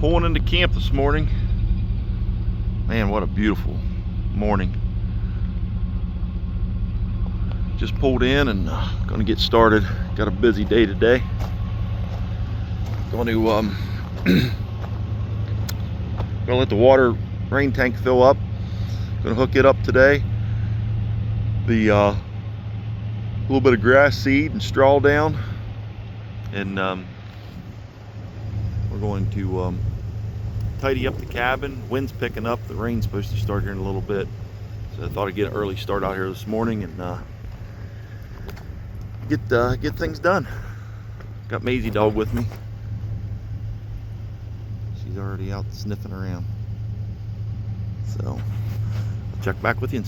Pulling into camp this morning. Man, what a beautiful morning. Just pulled in and gonna get started. Got a busy day today. Going to gonna let the rain tank fill up. Gonna hook it up today. The little bit of grass seed and straw down, and we're going to tidy up the cabin. Wind's picking up. The rain's supposed to start here in a little bit, so I thought I'd get an early start out here this morning and get things done. Got Maisie dog with me. She's already out sniffing around, so I'll check back with you.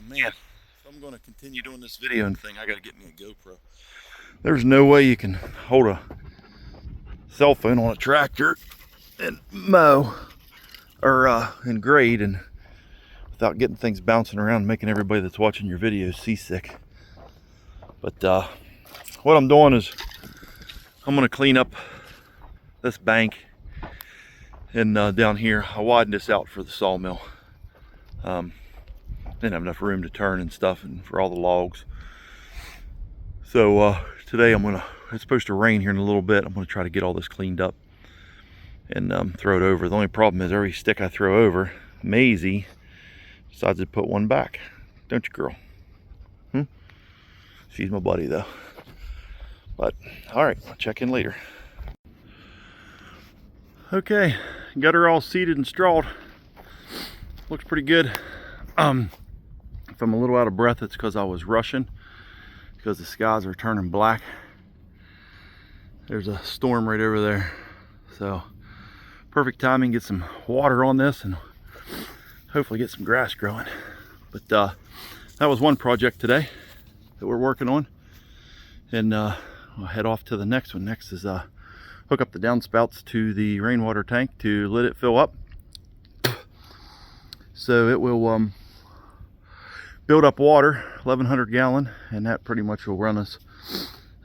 Man, if I'm going to continue doing this videoing thing, I got to get me a GoPro. There's no way you can hold a cell phone on a tractor and mow or and grade and without getting things bouncing around and making everybody that's watching your videos seasick. But what I'm doing is I'm going to clean up this bank and down here. I widened this out for the sawmill. Didn't have enough room to turn and stuff and for all the logs. So today it's supposed to rain here in a little bit. I'm gonna try to get all this cleaned up and throw it over. The only problem is every stick I throw over, Maisie decides to put one back. Don't you, girl? She's my buddy though. But all right, I'll check in later. Okay, got her all seeded and strawed. Looks pretty good. If I'm a little out of breath, it's because I was rushing, because the skies are turning black. There's a storm right over there, so perfect timing. Get some water on this and hopefully get some grass growing. But that was one project today that we're working on, and I'll head off to the next one. Next is hook up the downspouts to the rainwater tank to let it fill up, so it will build up water, 1,100 gallon, and that pretty much will run us.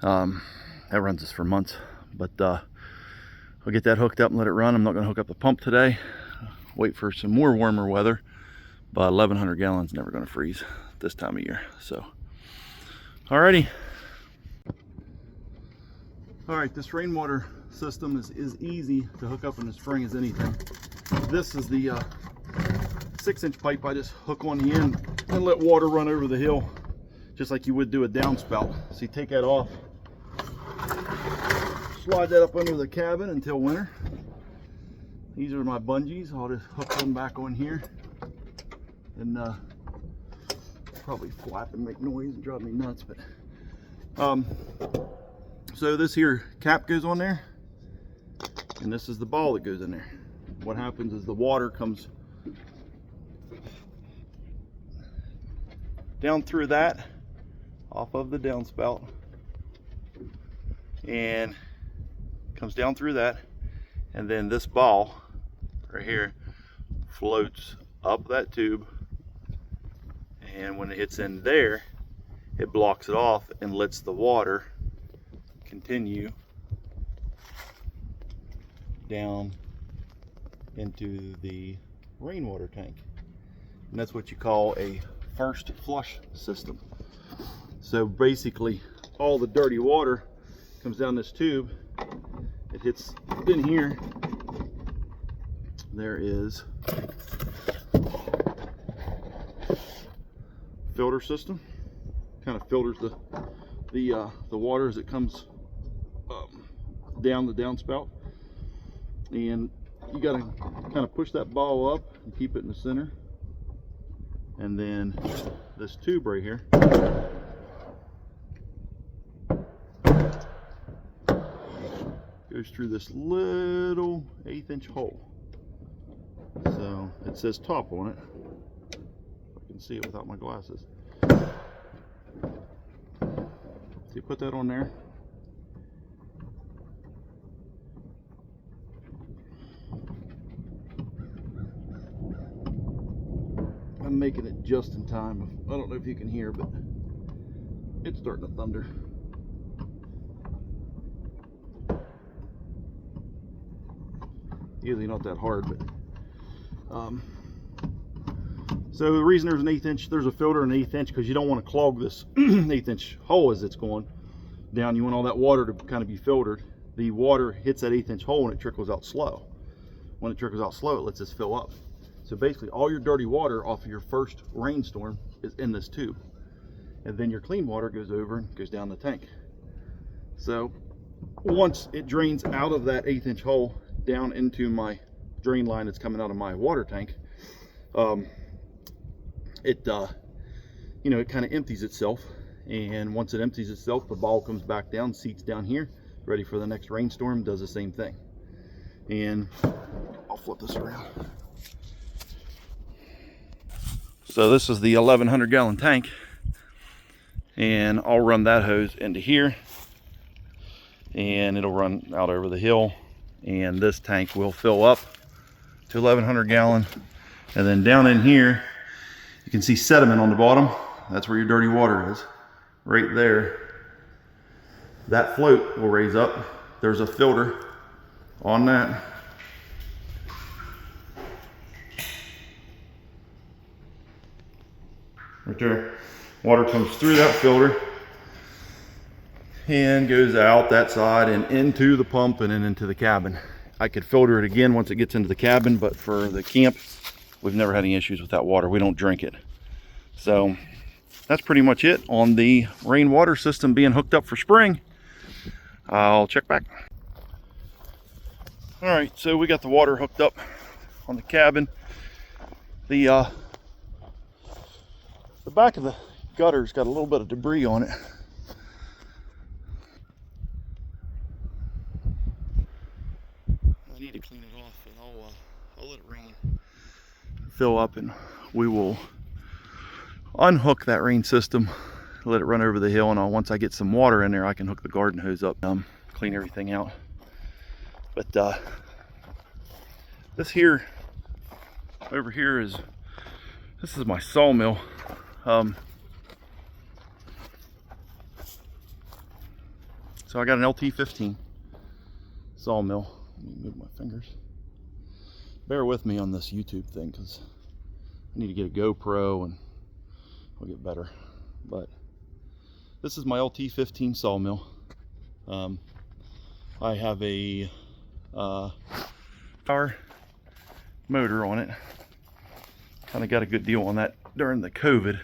That runs us for months. But I'll get that hooked up and let it run. I'm not going to hook up the pump today. Wait for some more warmer weather. But 1,100 gallons never going to freeze this time of year. So, alrighty. All right, this rainwater system is easy to hook up in the spring as anything. This is the 6-inch pipe. I just hook on the end and let water run over the hill just like you would do a downspout. So you take that off, slide that up under the cabin until winter. These are my bungees. I'll just hook them back on here and probably flap and make noise and drive me nuts. But so this here cap goes on there, and this is the ball that goes in there. What happens is the water comes down through that off of the downspout and comes down through that, and then this ball right here floats up that tube, and when it hits in there it blocks it off and lets the water continue down into the rainwater tank, and that's what you call a first flush system. So basically all the dirty water comes down this tube it hits in here, there is filter system. Kind of filters the water as it comes down the downspout, and you got to kind of push that ball up and keep it in the center. And then this tube right here goes through this little 1/8 inch hole. So it says top on it. I can see it without my glasses. So you put that on there. I'm making it just in time. I don't know if you can hear, but it's starting to thunder. Usually not that hard, but so the reason there's an 1/8 inch, there's a filter an 1/8 inch, because you don't want to clog this 1/8 inch hole as it's going down. You want all that water to kind of be filtered. The water hits that 1/8 inch hole and it trickles out slow. When it trickles out slow, it lets this fill up. So basically all your dirty water off of your first rainstorm is in this tube, and then your clean water goes over and goes down the tank. So once it drains out of that 1/8 inch hole down into my drain line that's coming out of my water tank, it kind of empties itself, and once it empties itself, the ball comes back down, seats down here, ready for the next rainstorm, does the same thing. And I'll flip this around. So this is the 1100 gallon tank, and I'll run that hose into here, and it'll run out over the hill, and this tank will fill up to 1100 gallon. And then down in here you can see sediment on the bottom. That's where your dirty water is, right there. That float will raise up. There's a filter on that. Right there. Water comes through that filter and goes out that side and into the pump and then into the cabin. I could filter it again once it gets into the cabin, but for the camp, we've never had any issues with that water. We don't drink it. So that's pretty much it on the rainwater system being hooked up for spring. I'll check back. All right, so we got the water hooked up on the cabin. The back of the gutter's got a little bit of debris on it. I need to clean it off, and I'll let it rain, fill up, and we will unhook that rain system, let it run over the hill, and once I get some water in there, I can hook the garden hose up, clean everything out. But this here, over here this is my sawmill. So I got an LT15 sawmill. Let me move my fingers. Bear with me on this YouTube thing, because I need to get a GoPro and I'll get better. But this is my LT15 sawmill. I have a power motor on it. Kind of got a good deal on that during the COVID.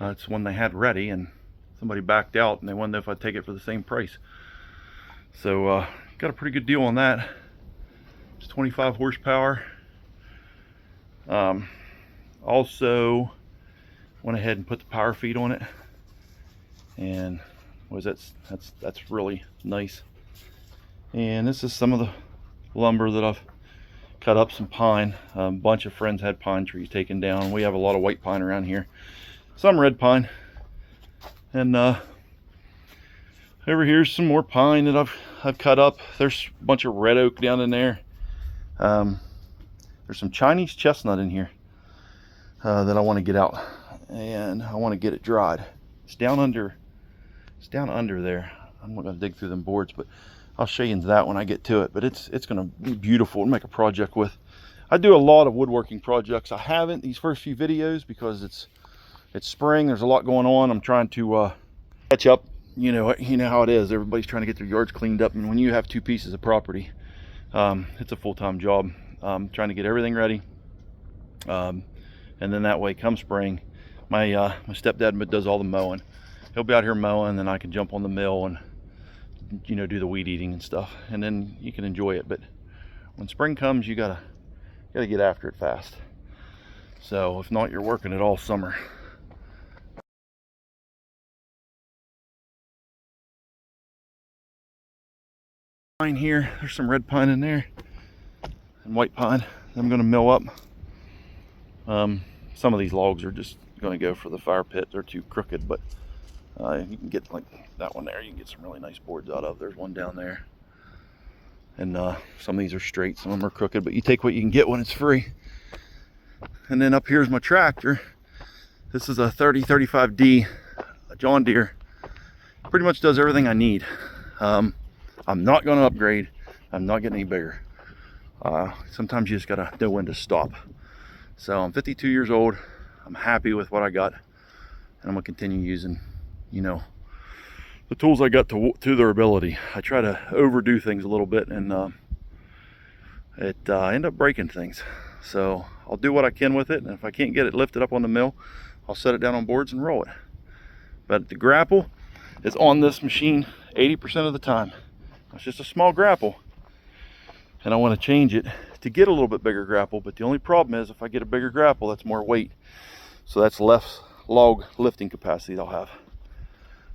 It's one they had ready, and somebody backed out, and they wanted to know if I'd take it for the same price. So got a pretty good deal on that. It's 25 horsepower. Also went ahead and put the power feed on it, and that's really nice. And this is some of the lumber that I've cut up, some pine. A bunch of friends had pine trees taken down. We have a lot of white pine around here, some red pine, and over here's some more pine that I've cut up. There's a bunch of red oak down in there. There's some Chinese chestnut in here that I want to get out, and I want to get it dried. It's down under there. I'm not going to dig through them boards, but I'll show you that when I get to it. But it's going to be beautiful to make a project with. I do a lot of woodworking projects. I haven't these first few videos because it's spring. There's a lot going on. I'm trying to catch up, you know how it is. Everybody's trying to get their yards cleaned up, and when you have 2 pieces of property, it's a full-time job, trying to get everything ready. And then that way, come spring, my stepdad does all the mowing. He'll be out here mowing, and then I can jump on the mill and, you know, do the weed eating and stuff, and then you can enjoy it. But when spring comes, you gotta get after it fast. So if not, you're working it all summer. Pine here, there's some red pine in there and white pine I'm going to mill up. Some of these logs are just going to go for the fire pit. They're too crooked, but you can get, like that one there, you can get some really nice boards out of. There's one down there, and some of these are straight, some of them are crooked, but you take what you can get when it's free. And then up here's my tractor. This is a 3035D John Deere. Pretty much does everything I need. I'm not going to upgrade. I'm not getting any bigger. Sometimes you just gotta know when to stop. So I'm 52 years old. I'm happy with what I got, and I'm gonna continue using, you know, the tools I got to their ability. I try to overdo things a little bit, and end up breaking things. So I'll do what I can with it, and if I can't get it lifted up on the mill, I'll set it down on boards and roll it. But the grapple is on this machine 80% of the time. It's just a small grapple, and I want to change it to get a little bit bigger grapple. But the only problem is, if I get a bigger grapple, that's more weight, so that's less log lifting capacity they'll have.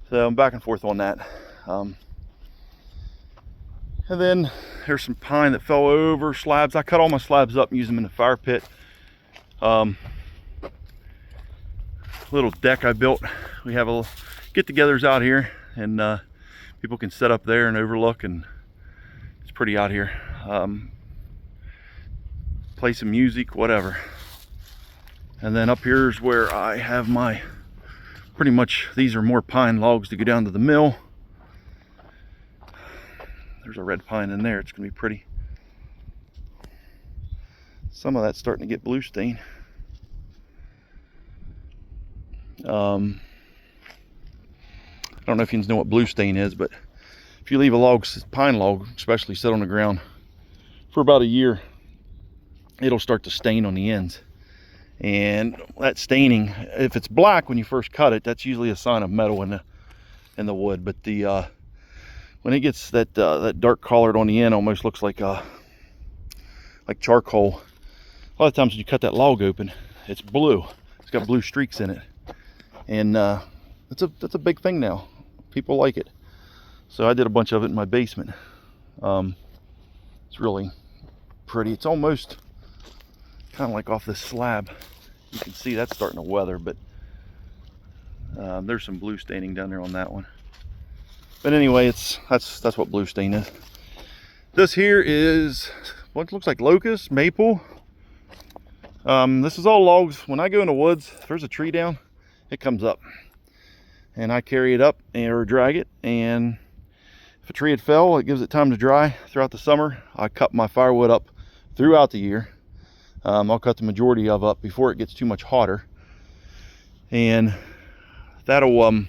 So I'm back and forth on that. And then there's some pine that fell over slabs. I cut all my slabs up and used them in the fire pit. Little deck I built. We have a little get-togethers out here, and people can set up there and overlook, and it's pretty out here. Play some music, whatever. And then up here's where I have my, pretty much, these are more pine logs to go down to the mill. There's a red pine in there. It's gonna be pretty. Some of that's starting to get blue stain. I don't know if you know what blue stain is, but if you leave a log, pine log especially, sit on the ground for about a year, it'll start to stain on the ends. And that staining, if it's black when you first cut it, that's usually a sign of metal in the wood. But the when it gets that dark colored on the end, almost looks like charcoal. A lot of times when you cut that log open, it's blue. It's got blue streaks in it, and that's a big thing now. People like it. So I did a bunch of it in my basement. It's really pretty. It's almost kind of like off this slab. You can see that's starting to weather, but there's some blue staining down there on that one. But anyway, that's what blue stain is. This here is what looks like locust, maple. This is all logs. When I go in the woods, if there's a tree down, it comes up, and I carry it up or drag it, and if a tree had fell, it gives it time to dry throughout the summer. I cut my firewood up throughout the year. I'll cut the majority of up before it gets too much hotter, and that'll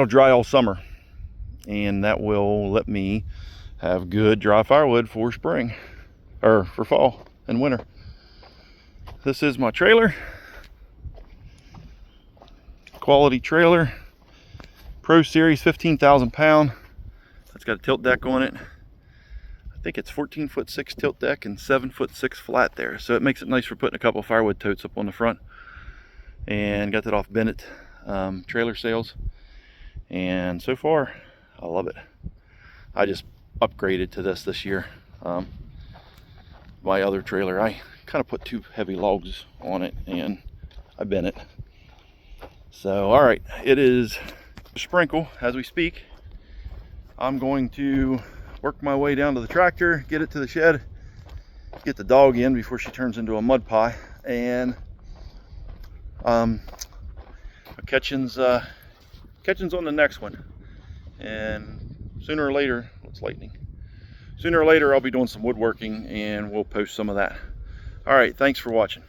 dry all summer, and that will let me have good dry firewood for spring, or for fall and winter. This is my trailer. Quality trailer, Pro Series, 15,000 pound. It's got a tilt deck on it. I think it's 14'6" tilt deck and 7'6" flat there. So it makes it nice for putting a couple of firewood totes up on the front. And got that off Bennett trailer sales. And so far, I love it. I just upgraded to this year. My other trailer, I kind of put too heavy logs on it, and I bent it. So, all right, it is sprinkle as we speak. I'm going to work my way down to the tractor, get it to the shed, get the dog in before she turns into a mud pie, and catching's on the next one. And sooner or later, it's lightning. Sooner or later, I'll be doing some woodworking, and we'll post some of that. All right, thanks for watching.